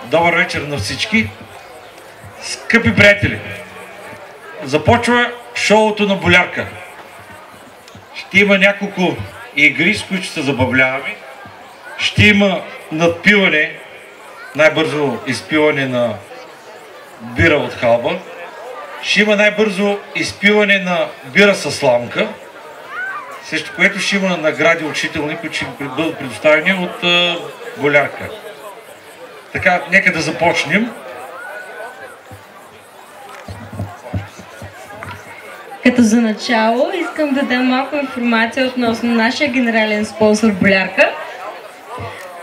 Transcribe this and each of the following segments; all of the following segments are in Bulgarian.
Добър вечер на всички. Скъпи приятели, започва шоуто на Болярка. Ще има няколко игри, с които ще се забавляваме. Ще има надпиване, най-бързо изпиване на бира от халба. Ще има най-бързо изпиване на бира със сламка. Също което ще има награди учителни, които ще бъдат предоставени от Болярка. Така, нека да започнем. Като за начало искам да дам малко информация относно нашия генерален спонсор Болярка.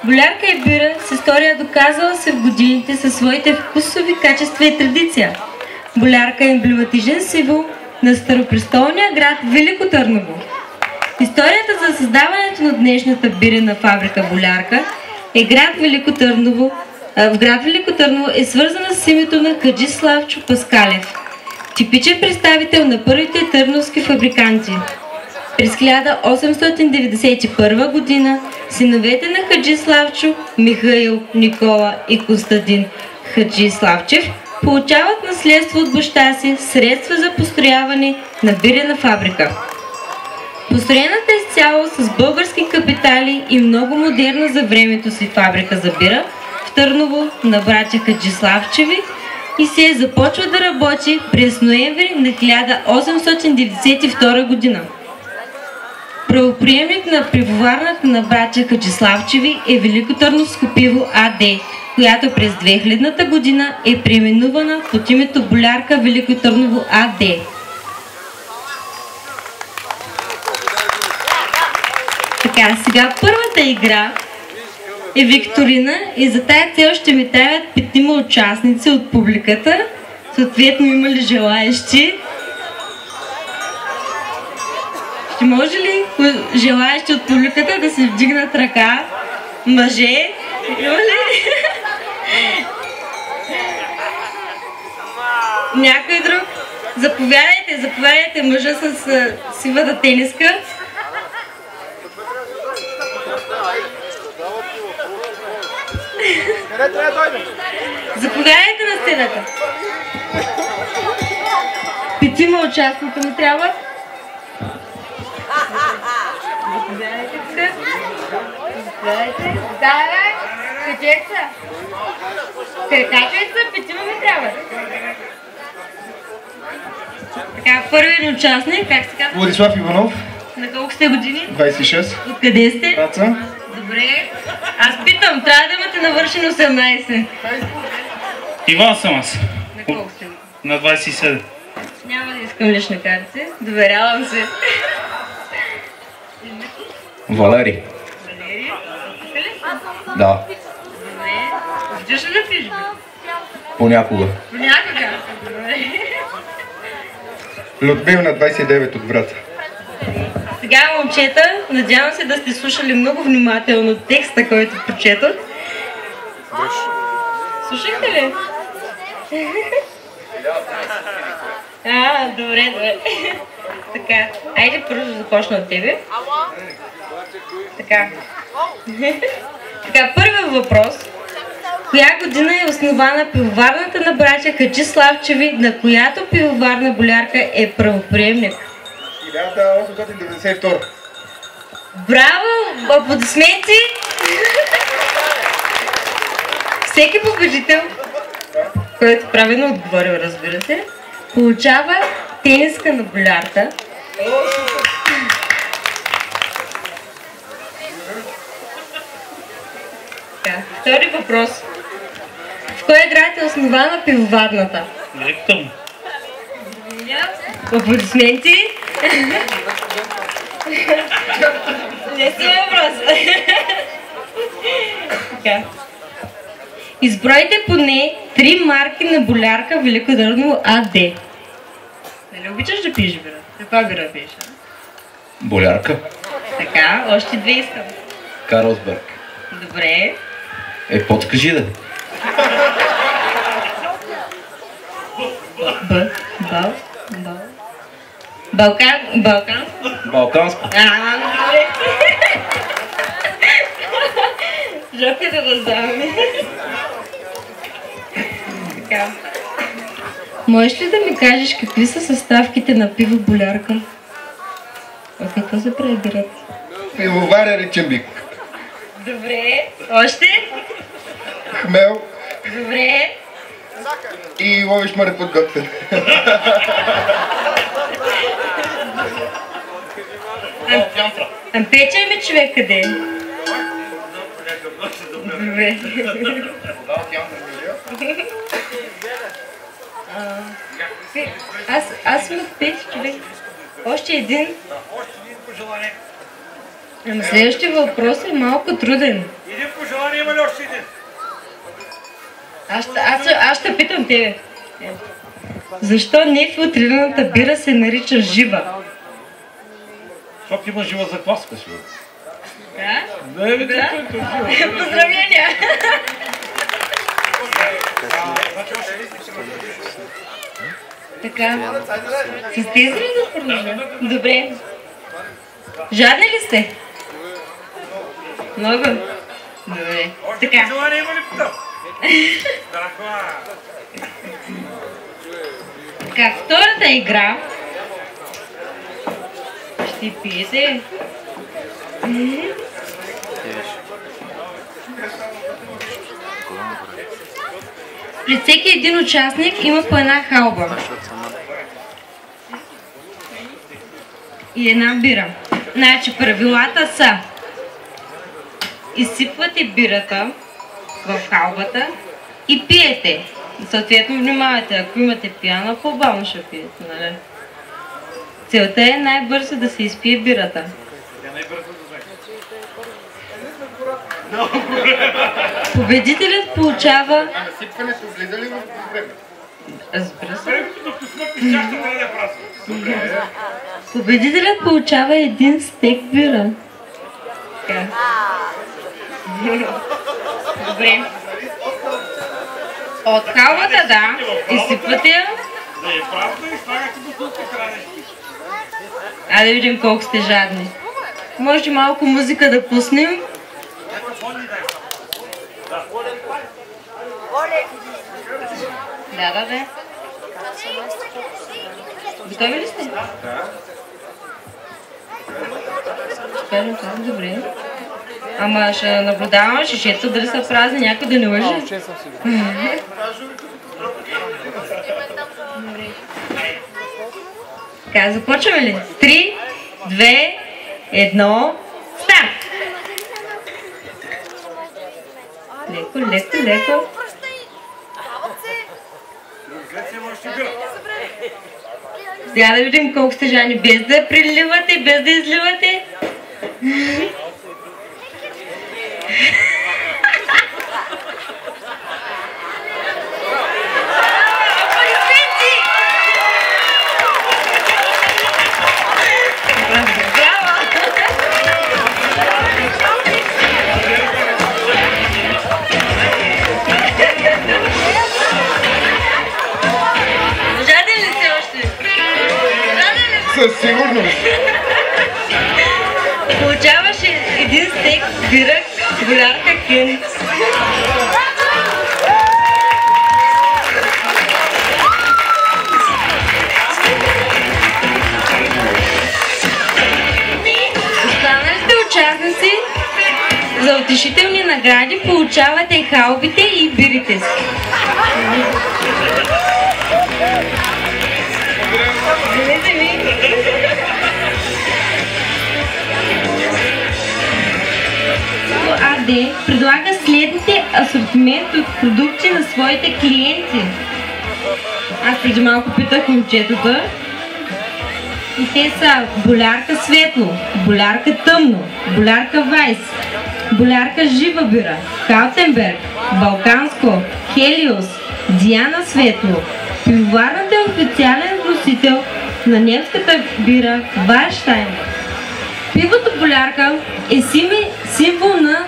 Болярка е бира с история, доказала се в годините със своите вкусови качества и традиция. Болярка е емблематичен символ на старопрестолния град Велико Търново. Историята за създаването на днешната бирена фабрика Болярка в град Велико Търново е свързана с името на Хаджи Славчо Паскалев, типичен представител на първите търновски фабриканти. През 1891 година синовете на Хаджи Славчо, Михаил, Никола и Костадин Хаджи Славчев получават наследство от баща си средства за построяване на бирена фабрика. Построената изцяло с български капитали и много модерна за времето си фабрика за бира в Търново на братя Хаджи Славчеви и се започва да работи през ноември на 1892 година. Правоприемник на пивоварната на братя Хаджи Славчеви е Велико Търновско пиво АД, която през 2000 година е преименувана под името Болярка Велико Търново АД. Така, сега първата игра е викторина и за тая цел ще ми трябват 5 участници от публиката. Съответно има ли желаещи? Ще може ли желаещи от публиката да се вдигнат ръка? Мъже? Има ли? Някой друг? Заповядайте мъжа с сивата тениска. Заповядайте на сцената. 5 участника ми трябват. Заповядайте. Давай, къде са? Как са? 5 ми трябват. Така, първият участник, как се казва? Владислав Иванов. На колко сте години? 26. Откъде сте? Враца. Добре. Аз питам, трябва да имате навършено 18. Иван съм аз. На колко сте? На 27. Няма да искам лична карта. Доверявам се. Валери. Валери? Да. Добре. Обичаш ли да пиш? Понякога. Понякога. Добре. Людмил на 29 от Враца. Сега, момчета, надявам се да сте слушали много внимателно текста, който прочетох. Слушахте ли? Добре. Така, айде първо да започна от тебе. Така. Така, първият въпрос. Коя година е основана пивоварната на братя Хаджи Славчеви, на която пивоварна Болярка е правоприемник? 1892. Браво! Аплодисменти! Всеки победител, който правилно отговорил, разбира се, получава тениска на Болярка. Втори въпрос. В кой град е основана пивоварната? Велико. Аплодисменти! Не си въпрос. Избройте поне 3 марки на Болярка Велико Търново АД. Нали обичаш да пиеш бира? Каква бира пиеш? Болярка. Така, още 2 искам. Карлсберг. Добре. Подскажи да. Балканско. Добре. Жоката да раздаваме. Така. Можеш ли да ми кажеш какви са съставките на пиво Болярка? От какво се прави бирата? Пивоваря Речембик. Добре. Още? Хмел Добре. и ловиш море под доктор. Пече ми човек къде е? Добре. Аз имах 5 човек. Още един. Ама следващия въпрос е малко труден. Един пожелание има ли още един? Аз ще питам тебе. Защо нефилтрираната бира се нарича жива? Защото има жива закваска, сигурно. Да? Не, Да. Поздравления! Така. С тези ли да продължим? Добре. Жадни ли сте? Много? Добре. Така. Желание има ли питам? Така, втората игра. Ще пиете. Пред всеки един участник има по една халба. И една бира. Значи правилата са: изсипвате бирата в халбата и пиете. Съответно внимавайте, ако имате пияна, по-бавно ще пиете, нали? Целта е най-бързо да се изпие бирата. Победителят получава... Насипването влиза ли в време? Разбира се. Победителят получава един стек бира. Така. Добре. От халвата, да, изсипвате я. Айде да видим колко сте жадни. Може малко музика да пуснем. Да. Готови ли сте? Кажем това, добре. Ама ще наблюдаваме шишето дали са празни, някой да не лъжи. Така, започваме ли? 3, 2, 1, старт! Леко. Сега да видим колко сте жадни, без да приливате, без да изливате. Със сигурност. Получаваше един стек бира Болярка Кен. Останалите участници за утешителни награди получавате халбите и бирите си. АД предлага следните асортимент от продукти на своите клиенти. Аз преди малко питах момчетата. И те са Болярка светло, Болярка тъмно, Болярка вайс, Болярка жива бира, Калтенберг, Балканско, Хелиос, Диана светло. Пивоварната е официален вносител на немската бира Вайнштайн. Пивото Болярка е символ на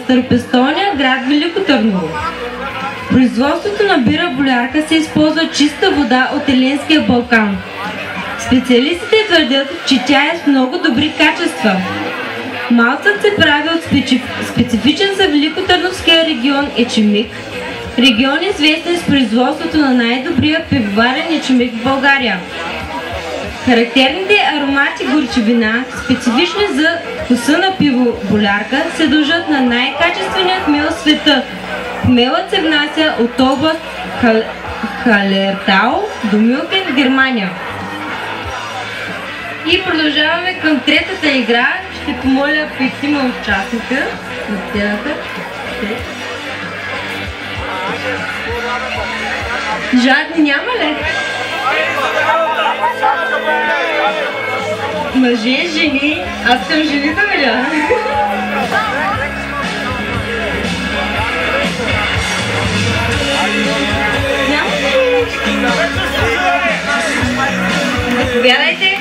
старопрестолния град Велико Търново. В производството на бира Болярка се използва чиста вода от Еленския Балкан. Специалистите твърдят, че тя е с много добри качества. Малцът се прави от специфичен за Великотърновския регион ечемик, Регион известен с производството на най-добрия пивоварен ечемик в България. Характерните аромати горчивина, специфични за вкуса на пиво болярка, се дължат на най-качествения хмел в света. Хмелът се внася от област Халертау до Мюнхен, Германия. И продължаваме към третата игра. Ще помоля петима участника на сцената. Жадни няма ли? Мъже, жени, аз съм жени да видя. Заповядайте.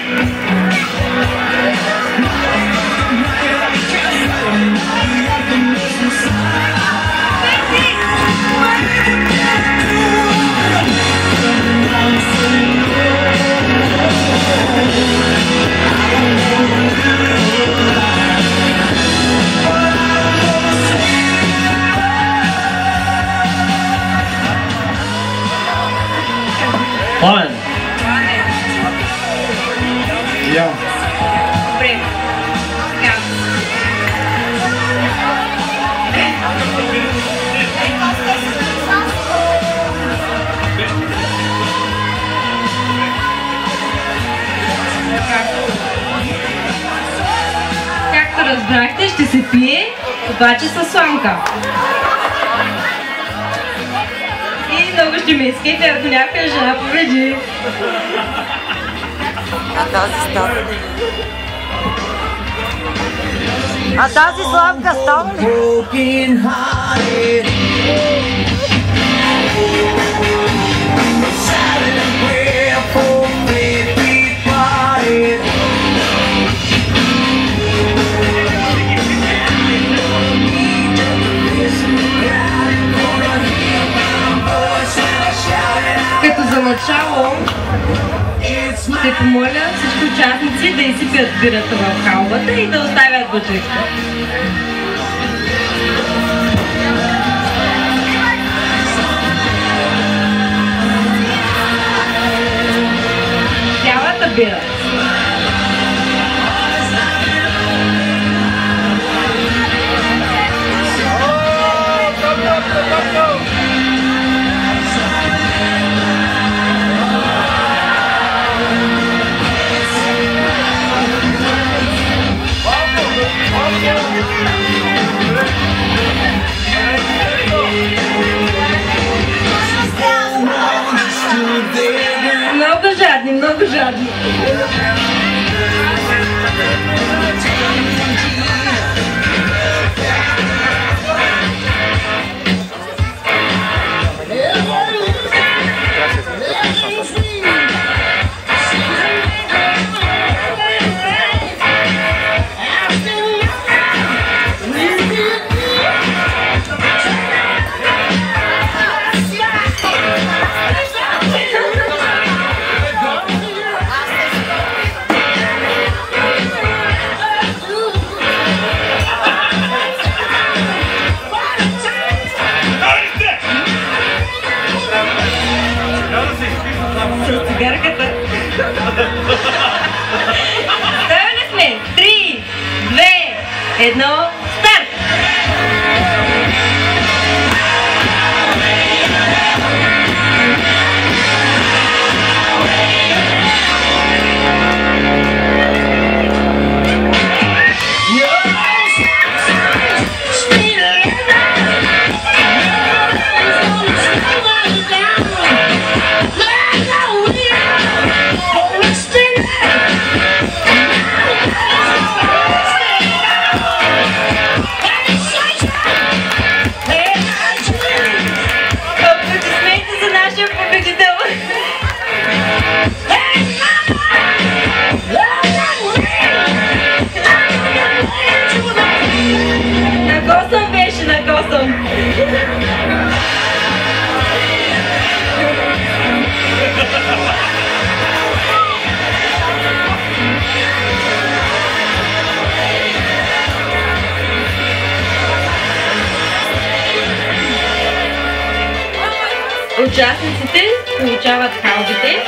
Пламен. Я. Добре. Така. Както разбрахте, ще се пие, обаче със сламка. И много ще ме искате, ако някоя жена победи. А тази сламка става ли? Като за начало ще помоля всички участници да изсипят бирата в халбата и да оставят бутилката. Цялата бира. Много жадни. Ставили сме! 3, 2, 1, старт! Участниците получават халбите,